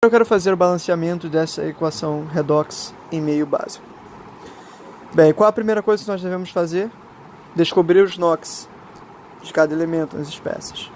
Eu quero fazer o balanceamento dessa equação redox em meio básico. Bem, qual a primeira coisa que nós devemos fazer? Descobrir os NOx de cada elemento nas espécies.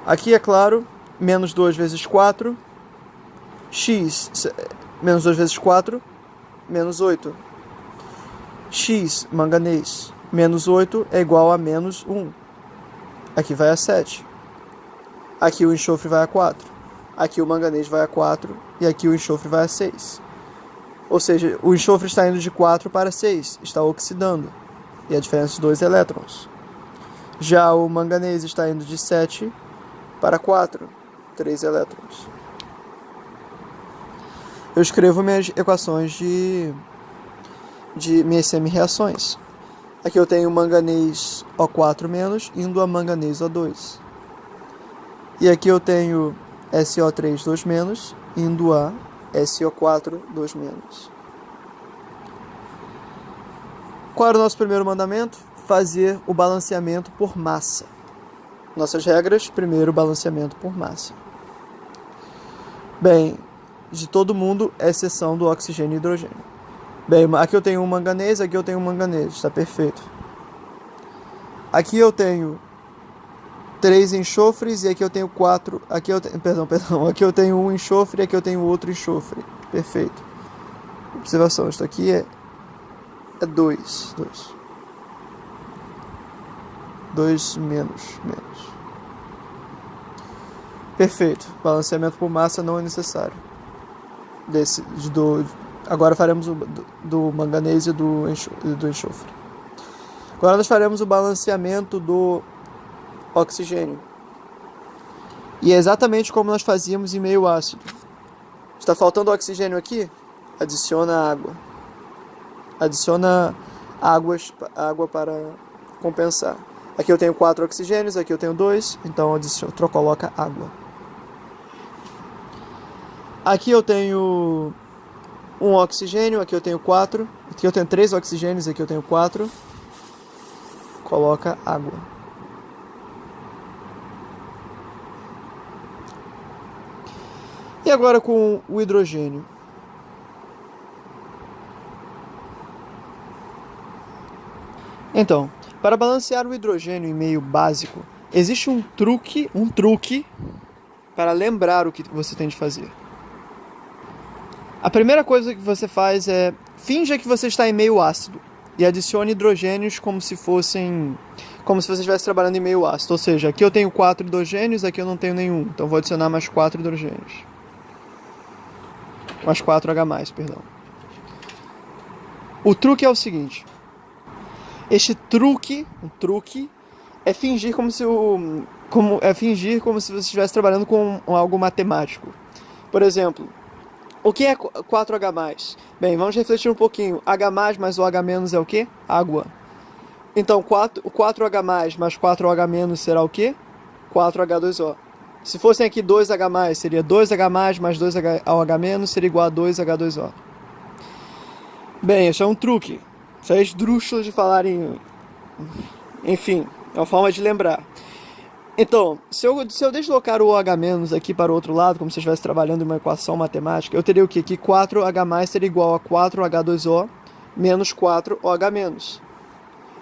Aqui, é claro, menos 2 vezes 4, x, menos 2 vezes 4, menos 8. X, manganês, menos 8 é igual a menos 1. Aqui vai a 7. Aqui o enxofre vai a 4. Aqui o manganês vai a 4 e aqui o enxofre vai a 6. Ou seja, o enxofre está indo de 4 para 6, está oxidando. E a diferença de 2 elétrons. Já o manganês está indo de 7 para 4, 3 elétrons. Eu escrevo minhas equações de minhas semi-reações. Aqui eu tenho manganês O4- indo a manganês O2. E aqui eu tenho SO3 2- indo a SO4 2-. Qual era o nosso primeiro mandamento? Fazer o balanceamento por massa. Nossas regras, primeiro balanceamento por massa. Bem, de todo mundo, exceção do oxigênio e hidrogênio. Bem, aqui eu tenho um manganês, aqui eu tenho um manganês, está perfeito. Aqui eu tenho 3 enxofres e aqui eu tenho 4, aqui eu tenho um enxofre e aqui eu tenho outro enxofre. Perfeito. Observação, isso aqui é 2. 2 menos. Perfeito. Balanceamento por massa não é necessário. Agora faremos do manganês e do enxofre. Agora nós faremos o balanceamento do oxigênio. E é exatamente como nós fazíamos em meio ácido. Está faltando oxigênio aqui? Adiciona água. Adiciona água para compensar. Aqui eu tenho 4 oxigênios, aqui eu tenho 2, então coloca água. Aqui eu tenho 1 oxigênio, aqui eu tenho 4, aqui eu tenho 3 oxigênios, aqui eu tenho 4. Coloca água. E agora com o hidrogênio. Então, para balancear o hidrogênio em meio básico, existe um truque para lembrar o que você tem de fazer. A primeira coisa que você faz é finja que você está em meio ácido e adicione hidrogênios como se você estivesse trabalhando em meio ácido. Ou seja, aqui eu tenho 4 hidrogênios, aqui eu não tenho nenhum, então vou adicionar mais 4 hidrogênios. Mais 4H+, perdão. O truque é o seguinte. Este truque é fingir como se você estivesse trabalhando com algo matemático. Por exemplo, o que é 4H+? Bem, vamos refletir um pouquinho. H+, mais o H- é o quê? Água. Então, o 4H+, mais 4OH- será o quê? 4H2O. Se fossem aqui 2H+, seria 2H+, mais 2OH- seria igual a 2H2O. Bem, isso é um truque. Isso é esdrúxulo de falar em... Enfim, é uma forma de lembrar. Então, se eu deslocar o OH- aqui para o outro lado, como se eu estivesse trabalhando em uma equação matemática, eu teria o quê? Que 4H+ seria igual a 4H2O menos 4OH-.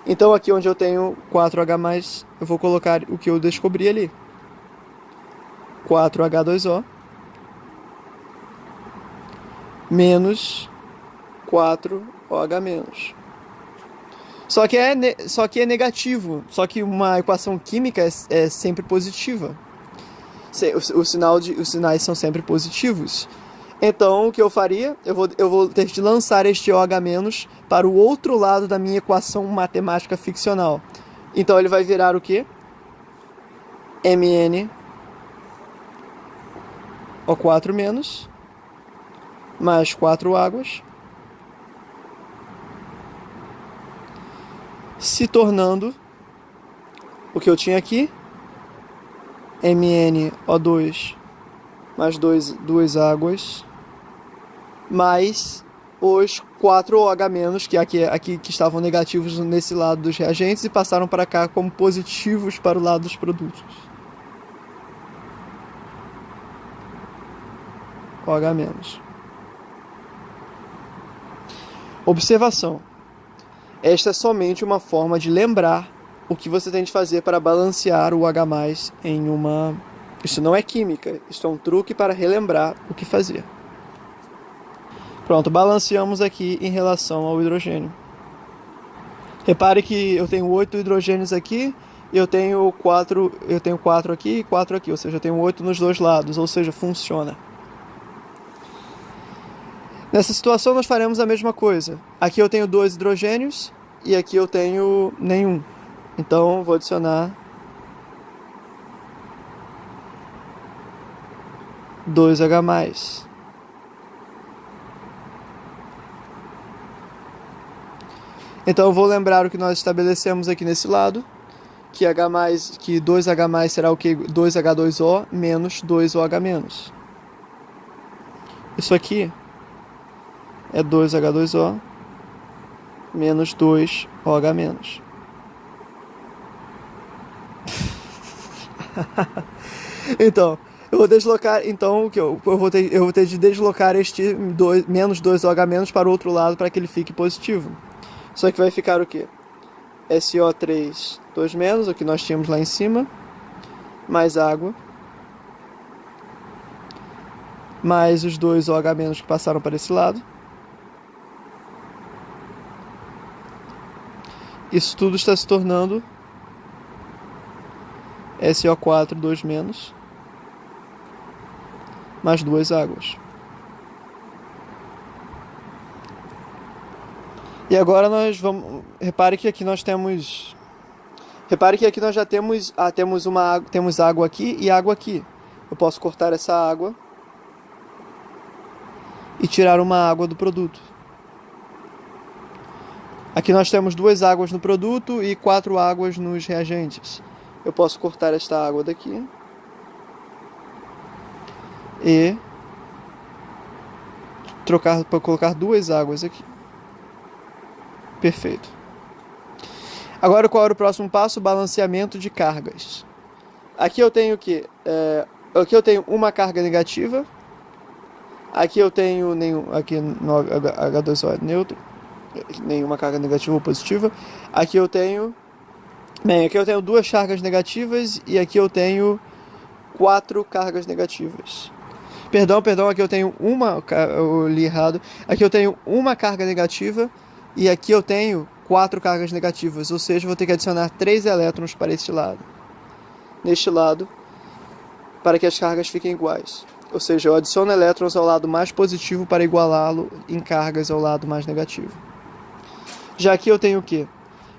Então, aqui onde eu tenho 4H+, eu vou colocar o que eu descobri ali. 4H2O menos 4OH-. Só que é negativo. Só que uma equação química é sempre positiva. Os sinais são sempre positivos. Então, o que eu faria? Eu vou ter de lançar este OH- para o outro lado da minha equação matemática ficcional. Então, ele vai virar o quê? Mn O4- mais 4 águas, se tornando o que eu tinha aqui, MnO2 mais 2 águas, mais os 4OH- que aqui que estavam negativos nesse lado dos reagentes e passaram para cá como positivos para o lado dos produtos. OH-. Observação. Esta é somente uma forma de lembrar o que você tem de fazer para balancear o H+ em uma... Isso não é química, isso é um truque para relembrar o que fazer. Pronto, balanceamos aqui em relação ao hidrogênio. Repare que eu tenho 8 hidrogênios aqui, e eu tenho 4 aqui e 4 aqui, ou seja, eu tenho 8 nos dois lados, ou seja, funciona. Nessa situação nós faremos a mesma coisa. Aqui eu tenho 2 hidrogênios e aqui eu tenho nenhum. Então vou adicionar 2H+. Então eu vou lembrar o que nós estabelecemos aqui nesse lado, que 2H+ será o que? 2H2O menos 2OH-. Isso aqui é 2H2O menos 2OH-. Então, eu vou deslocar, então eu vou ter de deslocar este menos 2OH- para o outro lado para que ele fique positivo. Só que vai ficar o quê? SO3, 2-, o que nós tínhamos lá em cima, mais água, mais os 2OH- que passaram para esse lado. Isso tudo está se tornando SO4, 2-, mais 2 águas. E agora nós vamos... Repare que aqui nós já temos temos água aqui e água aqui. Eu posso cortar essa água e tirar uma água do produto. Aqui nós temos 2 águas no produto e 4 águas nos reagentes. Eu posso cortar esta água daqui e trocar para colocar 2 águas aqui. Perfeito. Agora qual era o próximo passo? Balanceamento de cargas. Aqui eu tenho o quê? Aqui eu tenho uma carga negativa. Aqui eu tenho aqui no H2O é neutro. Nenhuma carga negativa ou positiva. Aqui eu tenho 2 cargas negativas e aqui eu tenho 4 cargas negativas. Perdão, aqui eu tenho eu li errado. Aqui eu tenho uma carga negativa e aqui eu tenho 4 cargas negativas, ou seja, vou ter que adicionar 3 elétrons para este lado. Neste lado, para que as cargas fiquem iguais. Ou seja, eu adiciono elétrons ao lado mais positivo para igualá-lo em cargas ao lado mais negativo. Já aqui eu tenho o quê?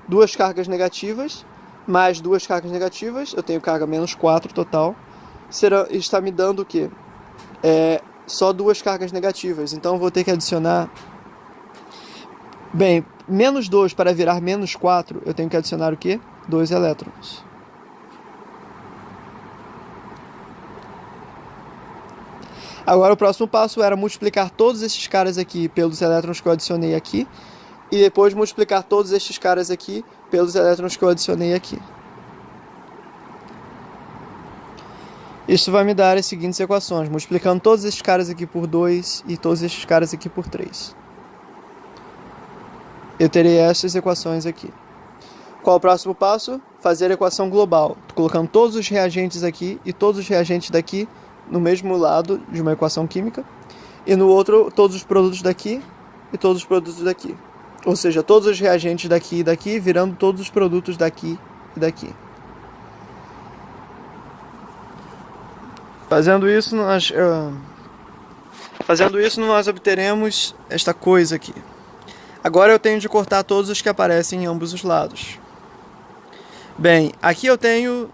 2 cargas negativas, mais 2 cargas negativas, eu tenho carga menos 4 total. Está me dando o quê? Só 2 cargas negativas, então eu vou ter que adicionar... Bem, menos 2 para virar menos 4, eu tenho que adicionar o quê? 2 elétrons. Agora o próximo passo era multiplicar todos esses caras aqui pelos elétrons que eu adicionei aqui, e depois multiplicar todos estes caras aqui pelos elétrons que eu adicionei aqui. Isso vai me dar as seguintes equações, multiplicando todos esses caras aqui por 2 e todos estes caras aqui por 3. Eu terei essas equações aqui. Qual o próximo passo? Fazer a equação global, colocando todos os reagentes aqui e todos os reagentes daqui no mesmo lado de uma equação química, e no outro todos os produtos daqui e todos os produtos daqui. Ou seja, todos os reagentes daqui e daqui virando todos os produtos daqui e daqui. Fazendo isso nós obteremos esta coisa aqui. Agora eu tenho de cortar todos os que aparecem em ambos os lados. Bem, aqui eu tenho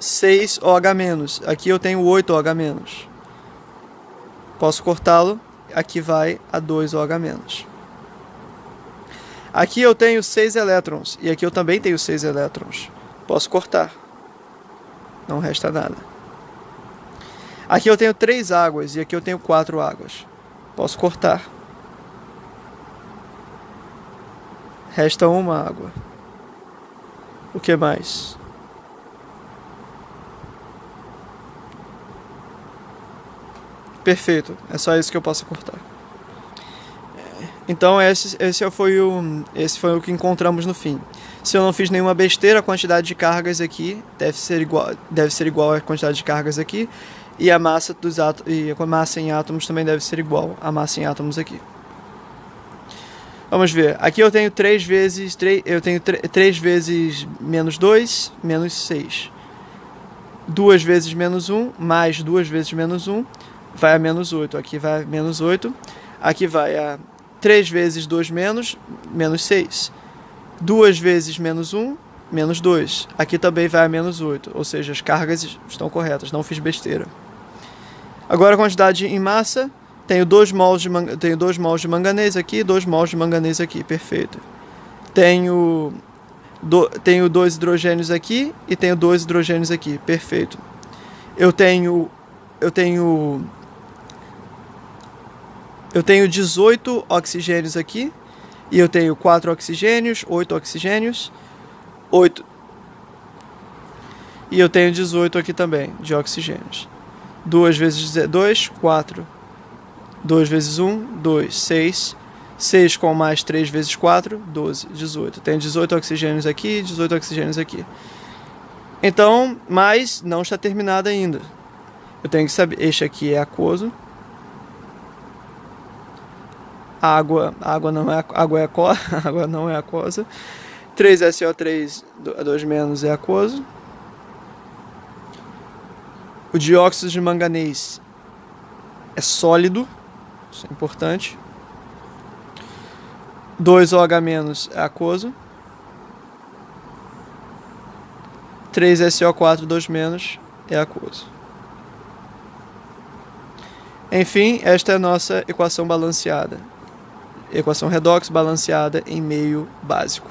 6 OH-, aqui eu tenho 8 OH-. Posso cortá-lo, aqui vai a 2 OH-. Aqui eu tenho 6 elétrons, e aqui eu também tenho 6 elétrons. Posso cortar. Não resta nada. Aqui eu tenho 3 águas, e aqui eu tenho 4 águas. Posso cortar. Resta uma água. O que mais? Perfeito, é só isso que eu posso cortar. Então esse foi o que encontramos no fim. Se eu não fiz nenhuma besteira, a quantidade de cargas aqui deve ser igual à quantidade de cargas aqui, e a massa a massa em átomos também deve ser igual à massa em átomos aqui. Vamos ver. Aqui eu tenho 3 vezes menos 2, menos 6. 2 vezes menos 1, mais 2 vezes menos 1, vai a menos 8. Aqui vai a menos 8. Aqui vai a 3 vezes 2 menos 6. 2 vezes menos 1, menos 2. Aqui também vai a menos 8. Ou seja, as cargas estão corretas, não fiz besteira. Agora a quantidade em massa, tenho 2 mols de manganês aqui, 2 mols de manganês aqui, perfeito. Tenho 2 hidrogênios aqui e tenho 2 hidrogênios aqui, perfeito. Eu tenho 18 oxigênios aqui, e eu tenho 4 oxigênios, 8 oxigênios, 8. E eu tenho 18 aqui também, de oxigênios. 2 vezes 2, 4. 2 vezes 1, 2, 6. 6 com mais 3 vezes 4, 12, 18. Tenho 18 oxigênios aqui, 18 oxigênios aqui. Então, mas não está terminado ainda. Eu tenho que saber, este aqui é aquoso. Água não é aquosa. 3SO3 2- é aquoso. O dióxido de manganês é sólido, isso é importante. 2OH- é aquoso. 3SO4 2- é aquoso. Enfim, esta é a nossa equação balanceada. Equação redox balanceada em meio básico.